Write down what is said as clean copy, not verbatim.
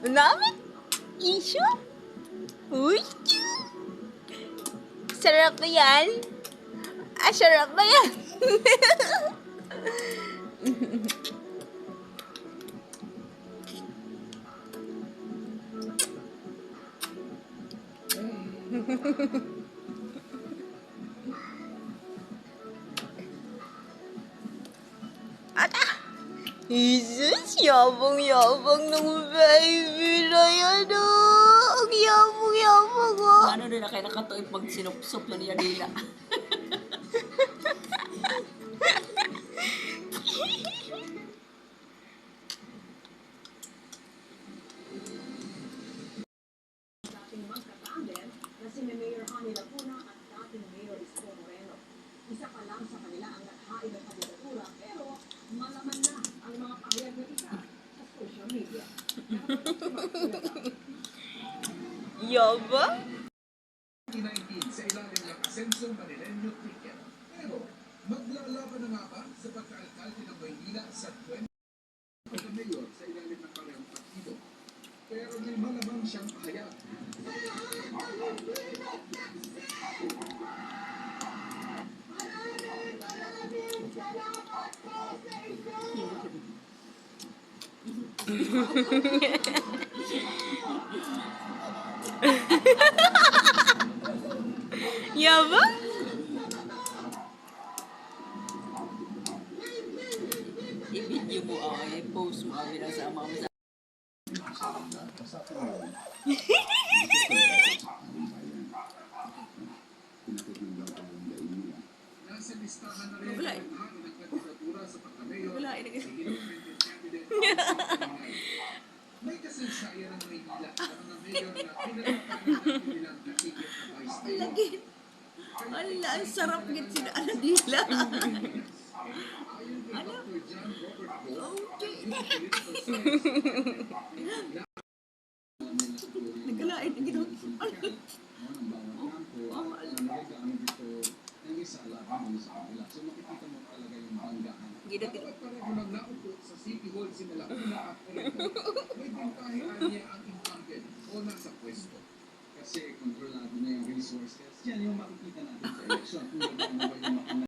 Namin? Issue? Uy! Sarap na yan. Ah, sarap na yan. Ata! Jesus, yabang-yabang ng baby na yan, oh. Ang yabang-yabang, oh. Ano din na kayo nakatuig pag sinupsop na niya nila. Dating magkatandem na si Mayor Hani Lacuna at dating Mayor Isko Moreno. Isa pa lang sa kanila ang naghain ng kandidatura pero malaman na ang mga pahayag ng isa sa social media. Yabang? 2019 sa ilalim ng Asensong Manilenyo Ticket. Pero maglalaban na nga ba sa pagkaalkalde ng Maynila sa 20 pagka-mayor sa ilalim ng parehong partido? Pero may malamang siyang pahayag. Yabang? I-video mo, i-post mo, binasama mo sa... Nasa listahan na rin Wala ang hangin ng kandidatura sa pagka-mayor Wala, sa independent candidate. May kasaysayan ng Maynila ang mga mayor na pinagpapalit bilang kasigit na vice mayor. Lagi. Ala, ang sarap git sila aladila. Ayon kay Dr. John Robert Go, Nagkalain na gito. Gida-gida. Dapat pareho nang naupo sa City Hall si Malacuna at Oriental. May bintahian niya ang incumbent o nasa pwesto. Kasi kontrolado na yung resources. Yan yung makikita natin sa election. Kung ano ba yung